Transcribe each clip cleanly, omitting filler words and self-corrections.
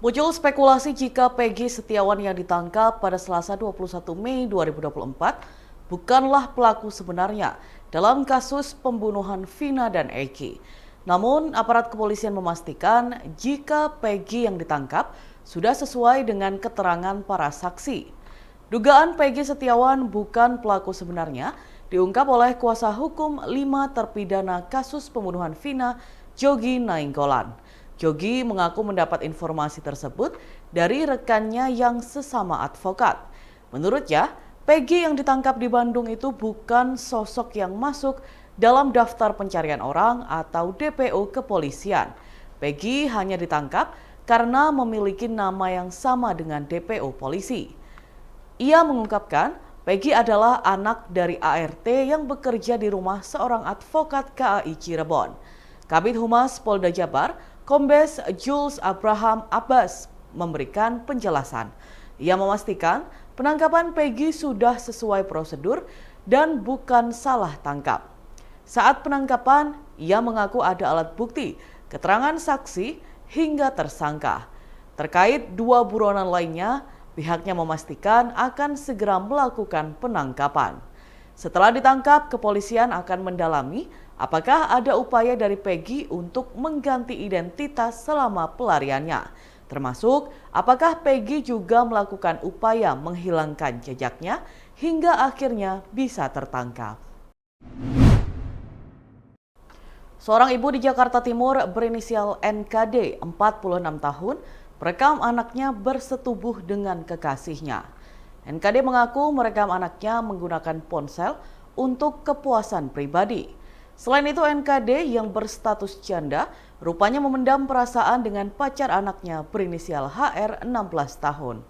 Muncul spekulasi jika Peggy Setiawan yang ditangkap pada Selasa 21 Mei 2024 bukanlah pelaku sebenarnya dalam kasus pembunuhan Vina dan Eki. Namun, aparat kepolisian memastikan jika Peggy yang ditangkap sudah sesuai dengan keterangan para saksi. Dugaan Peggy Setiawan bukan pelaku sebenarnya diungkap oleh kuasa hukum 5 terpidana kasus pembunuhan Vina, Jogi Nainggolan. Jogi mengaku mendapat informasi tersebut dari rekannya yang sesama advokat. Menurutnya, Peggy yang ditangkap di Bandung itu bukan sosok yang masuk dalam daftar pencarian orang atau DPO kepolisian. Peggy hanya ditangkap karena memiliki nama yang sama dengan DPO polisi. Ia mengungkapkan Peggy adalah anak dari ART yang bekerja di rumah seorang advokat KAI Cirebon. Kabid Humas Polda Jabar, Kombes Jules Abraham Abbas memberikan penjelasan. Ia memastikan penangkapan Peggy sudah sesuai prosedur dan bukan salah tangkap. Saat penangkapan, ia mengaku ada alat bukti, keterangan saksi, hingga tersangka. Terkait 2 buronan lainnya, pihaknya memastikan akan segera melakukan penangkapan. Setelah ditangkap, kepolisian akan mendalami apakah ada upaya dari Peggy untuk mengganti identitas selama pelariannya. Termasuk apakah Peggy juga melakukan upaya menghilangkan jejaknya hingga akhirnya bisa tertangkap. Seorang ibu di Jakarta Timur berinisial NKD, 46 tahun, merekam anaknya bersetubuh dengan kekasihnya. NKD mengaku merekam anaknya menggunakan ponsel untuk kepuasan pribadi. Selain itu, NKD yang berstatus janda rupanya memendam perasaan dengan pacar anaknya berinisial HR 16 tahun.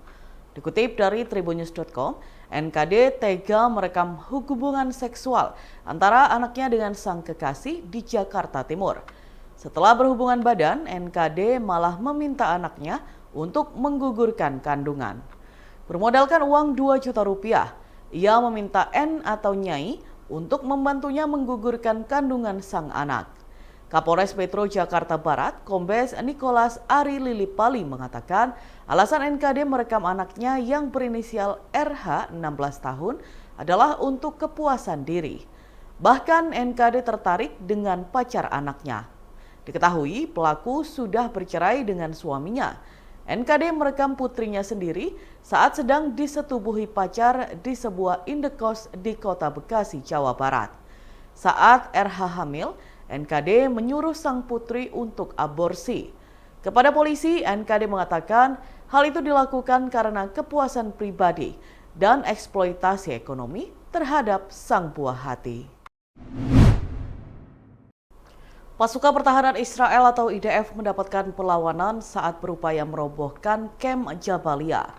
Dikutip dari tribunnews.com, NKD tega merekam hubungan seksual antara anaknya dengan sang kekasih di Jakarta Timur. Setelah berhubungan badan, NKD malah meminta anaknya untuk menggugurkan kandungan. Bermodalkan uang 2 juta rupiah, ia meminta N atau Nyai untuk membantunya menggugurkan kandungan sang anak. Kapolres Metro Jakarta Barat, Kombes Nicholas Ari Lilipali mengatakan alasan NKD merekam anaknya yang berinisial RH 16 tahun adalah untuk kepuasan diri. Bahkan NKD tertarik dengan pacar anaknya. Diketahui pelaku sudah bercerai dengan suaminya. NKD merekam putrinya sendiri saat sedang disetubuhi pacar di sebuah indekos di Kota Bekasi, Jawa Barat. Saat RH hamil, NKD menyuruh sang putri untuk aborsi. Kepada polisi, NKD mengatakan hal itu dilakukan karena kepuasan pribadi dan eksploitasi ekonomi terhadap sang buah hati. Pasukan Pertahanan Israel atau IDF mendapatkan perlawanan saat berupaya merobohkan kamp Jabalia.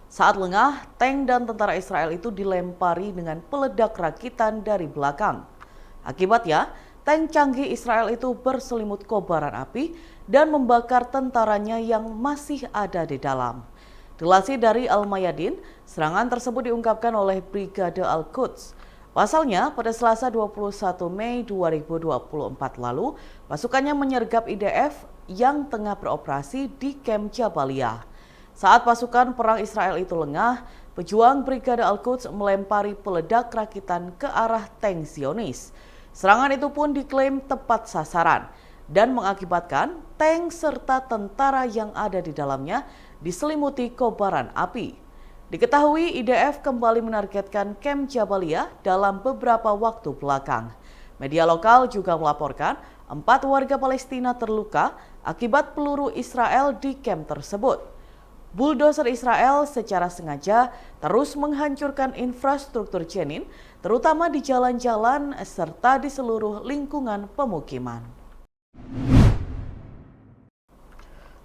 Saat lengah, tank dan tentara Israel itu dilempari dengan peledak rakitan dari belakang. Akibatnya, tank canggih Israel itu berselimut kobaran api dan membakar tentaranya yang masih ada di dalam. Dilansir dari Al-Mayadin, serangan tersebut diungkapkan oleh Brigade Al-Quds. Pasalnya, pada Selasa 21 Mei 2024 lalu, pasukannya menyergap IDF yang tengah beroperasi di kamp Jabalia. Saat pasukan perang Israel itu lengah, pejuang Brigade Al-Quds melempari peledak rakitan ke arah tank Zionis. Serangan itu pun diklaim tepat sasaran dan mengakibatkan tank serta tentara yang ada di dalamnya diselimuti kobaran api. Diketahui IDF kembali menargetkan kamp Jabalia dalam beberapa waktu belakang. Media lokal juga melaporkan 4 warga Palestina terluka akibat peluru Israel di kamp tersebut. Bulldozer Israel secara sengaja terus menghancurkan infrastruktur Jenin, terutama di jalan-jalan serta di seluruh lingkungan pemukiman.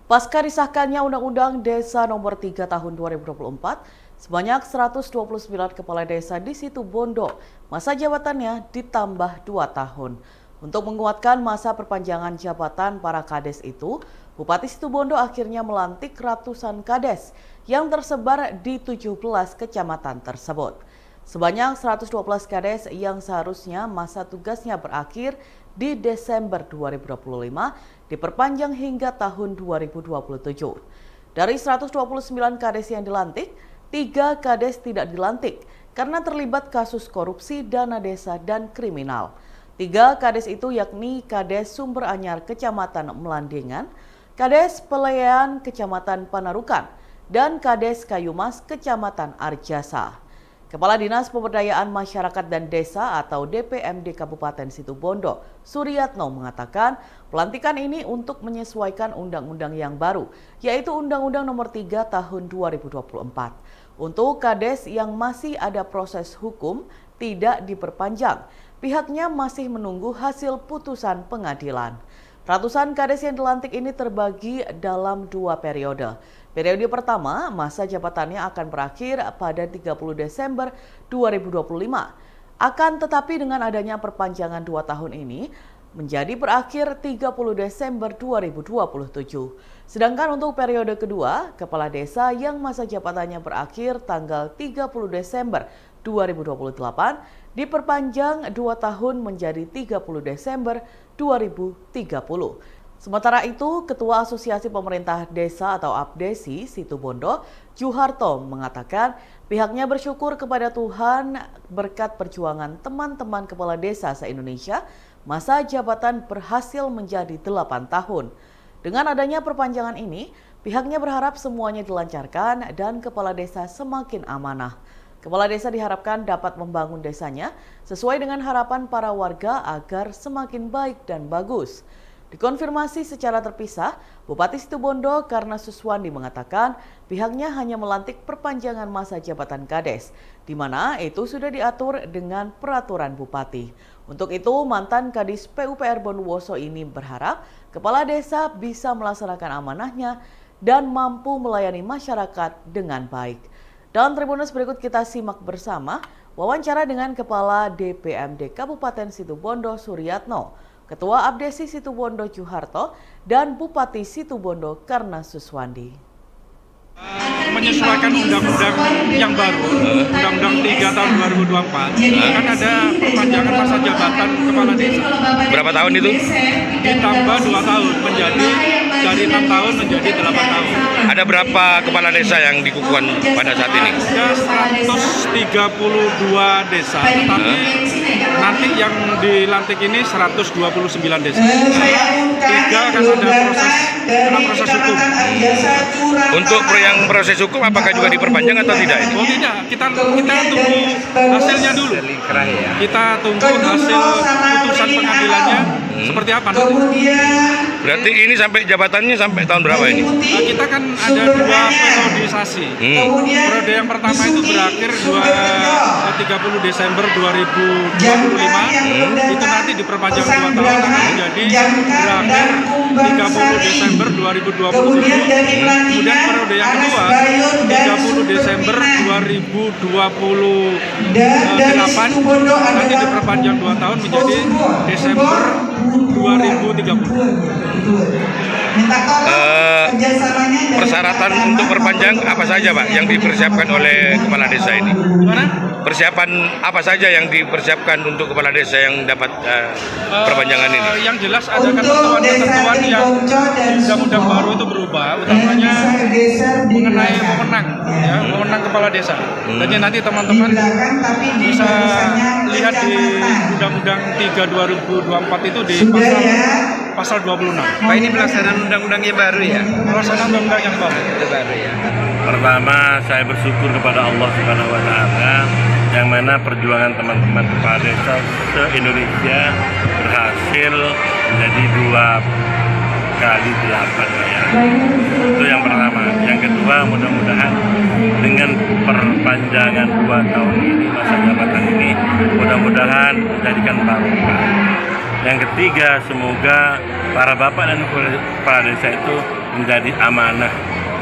Pasca disahkannya Undang-Undang Desa Nomor 3 Tahun 2024, sebanyak 129 kepala desa di Situbondo masa jabatannya ditambah 2 tahun. Untuk menguatkan masa perpanjangan jabatan para kades itu, Bupati Situbondo akhirnya melantik ratusan kades yang tersebar di 17 kecamatan tersebut. Sebanyak 112 kades yang seharusnya masa tugasnya berakhir di Desember 2025 diperpanjang hingga tahun 2027. Dari 129 kades yang dilantik, 3 kades tidak dilantik karena terlibat kasus korupsi dana desa dan kriminal. 3 kades itu yakni Kades Sumber Anyar Kecamatan Melandengan, Kades Pelean Kecamatan Panarukan, dan Kades Kayumas Kecamatan Arjasa. Kepala Dinas Pemberdayaan Masyarakat dan Desa atau DPMD Kabupaten Situbondo, Suryatno mengatakan pelantikan ini untuk menyesuaikan undang-undang yang baru, yaitu Undang-Undang Nomor 3 Tahun 2024. Untuk kades yang masih ada proses hukum tidak diperpanjang, pihaknya masih menunggu hasil putusan pengadilan. Ratusan kades yang dilantik ini terbagi dalam 2 periode. Periode pertama, masa jabatannya akan berakhir pada 30 Desember 2025. Akan tetapi dengan adanya perpanjangan 2 tahun ini, menjadi berakhir 30 Desember 2027. Sedangkan untuk periode kedua, kepala desa yang masa jabatannya berakhir tanggal 30 Desember 2028 diperpanjang 2 tahun menjadi 30 Desember 2030. Sementara itu, Ketua Asosiasi Pemerintah Desa atau APDESI Situbondo, Juharto mengatakan pihaknya bersyukur kepada Tuhan berkat perjuangan teman-teman kepala desa se-Indonesia, masa jabatan berhasil menjadi 8 tahun. Dengan adanya perpanjangan ini, pihaknya berharap semuanya dilancarkan dan kepala desa semakin amanah. Kepala desa diharapkan dapat membangun desanya sesuai dengan harapan para warga agar semakin baik dan bagus. Dikonfirmasi secara terpisah, Bupati Situbondo Karna Suswandi mengatakan pihaknya hanya melantik perpanjangan masa jabatan kades, di mana itu sudah diatur dengan peraturan Bupati. Untuk itu, mantan Kadis PUPR Bondowoso ini berharap kepala desa bisa melaksanakan amanahnya dan mampu melayani masyarakat dengan baik. Dalam Tribunnews berikut kita simak bersama wawancara dengan Kepala DPMD Kabupaten Situbondo Suryatno, Ketua APDESI Situbondo Juharto, dan Bupati Situbondo Karna Suswandi. Menyesuaikan undang-undang yang baru, Undang-Undang 3 tahun 2024, kan ada perpanjangan masa jabatan kepala desa. Berapa tahun itu? Ditambah 2 tahun, menjadi dari 6 tahun menjadi 8 tahun. Ada berapa kepala desa yang dikukuhkan pada saat ini? Ada 132 desa, tetapi nanti yang dilantik ini 129 desa. 3 akan ada proses hukum. Untuk yang proses hukum apakah juga diperpanjang atau tidak ini? Oh tidak, kita tunggu hasilnya dulu. Kita tunggu hasil putusan pengadilannya seperti apa nanti. Berarti ini sampai jabatannya sampai tahun berapa ini? Kita kan ada 2 periodisasi. Periode yang pertama itu berakhir 30 Desember 2025. Itu nanti diperpanjang 2 tahun akan menjadi berakhir 30 Desember 2027. Kemudian periode yang kedua 30 Desember 2028 nanti diperpanjang 2 tahun menjadi Desember 2030. Persyaratan untuk perpanjang apa saja Pak yang dipersiapkan oleh kepala desa ini? Gimana? Persiapan apa saja yang dipersiapkan untuk kepala desa yang dapat perpanjangan ini? Yang jelas ada ketentuan-ketentuan yang undang-undang baru itu berubah, utamanya mengenai wewenang kepala desa. Jadi nanti teman-teman bisa lihat di Undang-Undang 3 2024 itu di pasal 26. Pak, ini pelaksanaan undang-undang yang baru ya? Pelaksanaan undang-undang yang baru. Itu baru ya. Pertama, saya bersyukur kepada Allah Subhanahu wa Ta'ala yang mana perjuangan teman-teman kepala desa se-Indonesia berhasil menjadi 2x8 ya. Itu yang pertama. Yang kedua, mudah-mudahan dengan perpanjangan 2 tahun ini masa jabatan ini mudah-mudahan menjadikan barokah. Yang ketiga, semoga para bapak dan kepala desa itu menjadi amanah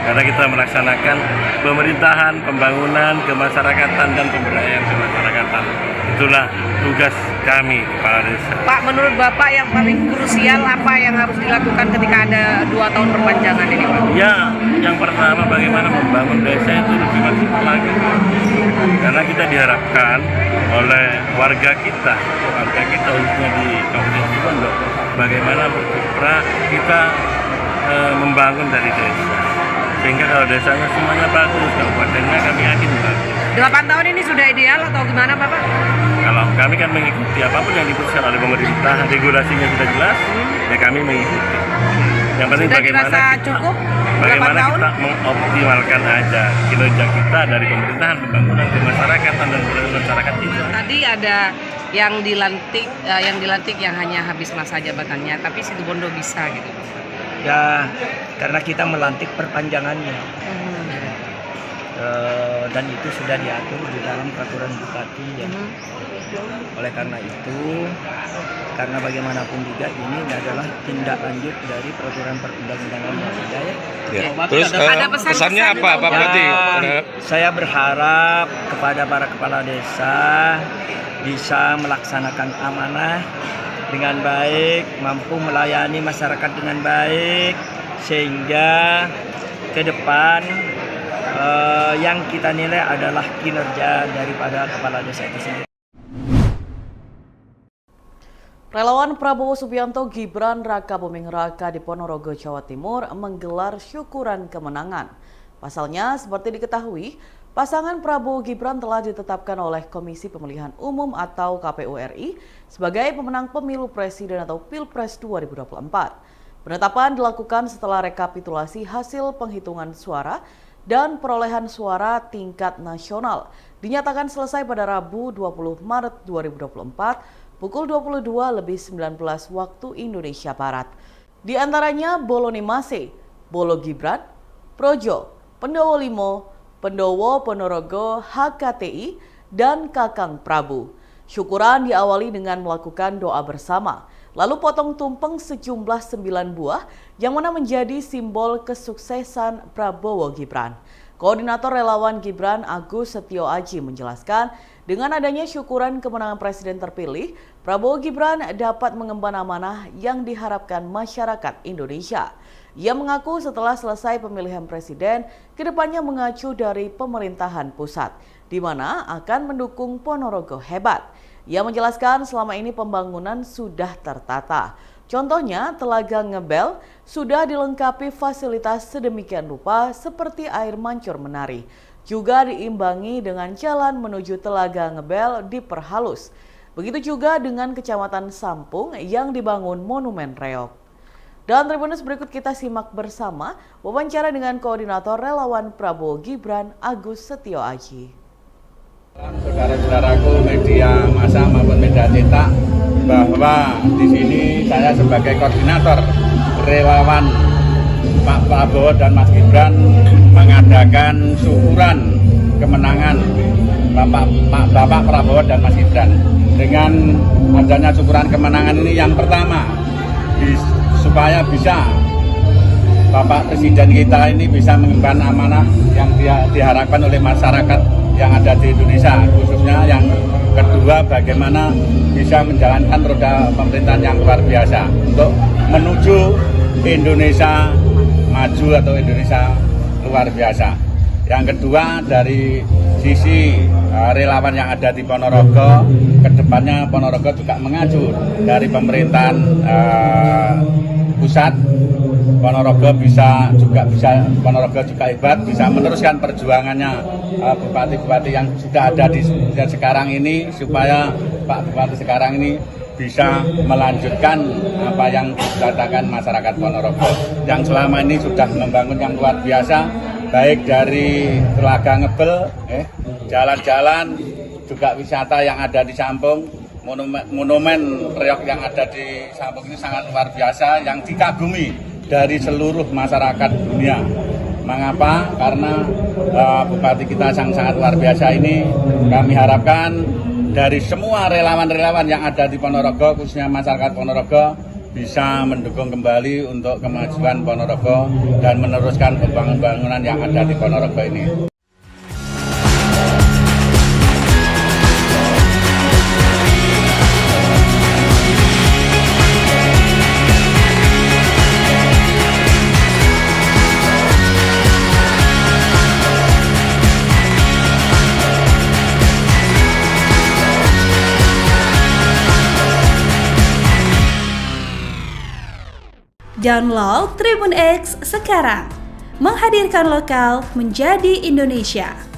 karena kita melaksanakan pemerintahan, pembangunan, kemasyarakatan dan pemberdayaan kemasyarakatan. Itulah tugas kami kepala desa. Pak, menurut Bapak yang paling krusial apa yang harus dilakukan ketika ada 2 tahun perpanjangan ini, Pak? Ya, yang pertama bagaimana membangun desa itu lebih maksimal lagi. Karena kita diharapkan oleh warga kita khususnya di Kabupaten Situbondo, bagaimana berkiprah kita membangun dari desa. Sehingga kalau desanya semuanya bagus, kabupatennya kami yakin bagus. 8 tahun ini sudah ideal atau gimana Bapak? Kalau kami kan mengikuti apapun yang diputuskan oleh pemerintah, regulasinya sudah jelas, ya kami mengikuti. Yang penting Sudah bagaimana dirasa cukup 8 bagaimana tahun? kita mengoptimalkan aja kinerja kita dari pemerintahan, pembangunan ke masyarakat dan masyarakat itu. Tadi ada yang dilantik yang hanya habis masa jabatannya, tapi Situbondo bisa gitu. Ya, karena kita melantik perpanjangannya. Dan itu sudah diatur di dalam peraturan bupati ya. Oleh karena itu, karena bagaimanapun juga ini adalah tindak lanjut dari peraturan perundang-undangan yang ada ya. Ya. Terus Ada pesan-pesan pesannya apa untuk- berarti? Saya berharap kepada para kepala desa bisa melaksanakan amanah dengan baik, mampu melayani masyarakat dengan baik, sehingga ke depan yang kita nilai adalah kinerja daripada kepala desa itu sendiri. Relawan Prabowo Subianto Gibran Raka Buming Raka di Ponorogo, Jawa Timur menggelar syukuran kemenangan. Pasalnya, seperti diketahui, pasangan Prabowo Gibran telah ditetapkan oleh Komisi Pemilihan Umum atau KPU RI sebagai pemenang pemilu presiden atau Pilpres 2024. Penetapan dilakukan setelah rekapitulasi hasil penghitungan suara dan perolehan suara tingkat nasional dinyatakan selesai pada Rabu 20 Maret 2024 pukul 22.19 waktu Indonesia Barat. Di antaranya Boloni Mase, Bolo Gibran, Projo, Pendowo Limo, Pendowo Ponorogo, HKTI, dan Kakang Prabu. Syukuran diawali dengan melakukan doa bersama, lalu potong tumpeng sejumlah 9 buah yang mana menjadi simbol kesuksesan Prabowo Gibran. Koordinator Relawan Gibran Agus Setio Aji menjelaskan, dengan adanya syukuran kemenangan presiden terpilih, Prabowo Gibran dapat mengemban amanah yang diharapkan masyarakat Indonesia. Ia mengaku setelah selesai pemilihan presiden, kedepannya mengacu dari pemerintahan pusat, di mana akan mendukung Ponorogo hebat. Ia menjelaskan selama ini pembangunan sudah tertata. Contohnya, Telaga Ngebel sudah dilengkapi fasilitas sedemikian rupa seperti air mancur menari. Juga diimbangi dengan jalan menuju Telaga Ngebel diperhalus. Begitu juga dengan Kecamatan Sampung yang dibangun Monumen Reog. Dalam Tribunnews berikut kita simak bersama wawancara dengan Koordinator Relawan Prabowo Gibran Agus Setio Aji. Saudara-saudaraku media massa maupun media cetak, bahwa di sini saya sebagai koordinator relawan Pak Prabowo dan Mas Gibran mengadakan syukuran kemenangan Bapak Prabowo dan Mas Gibran. Dengan adanya syukuran kemenangan ini, yang pertama supaya bisa Bapak Presiden kita ini bisa mengemban amanah yang diharapkan oleh masyarakat yang ada di Indonesia, khususnya yang kedua bagaimana bisa menjalankan roda pemerintahan yang luar biasa untuk menuju Indonesia maju atau Indonesia luar biasa. Yang kedua, dari sisi relawan yang ada di Ponorogo, kedepannya Ponorogo juga mengacu dari pemerintahan pusat. Ponorogo Ponorogo juga hebat, bisa meneruskan perjuangannya bupati-bupati yang sudah ada di sekarang ini, supaya Pak Bupati sekarang ini bisa melanjutkan apa yang dikatakan masyarakat Ponorogo yang selama ini sudah membangun yang luar biasa, baik dari Telaga Ngebel, jalan-jalan, juga wisata yang ada di Sampung, monumen Reog yang ada di Sampung ini sangat luar biasa, yang dikagumi dari seluruh masyarakat dunia. Mengapa? Karena bupati kita yang sangat luar biasa ini, kami harapkan dari semua relawan-relawan yang ada di Ponorogo, khususnya masyarakat Ponorogo, bisa mendukung kembali untuk kemajuan Ponorogo dan meneruskan pembangunan yang ada di Ponorogo ini. Download Tribun X sekarang, menghadirkan lokal menjadi Indonesia.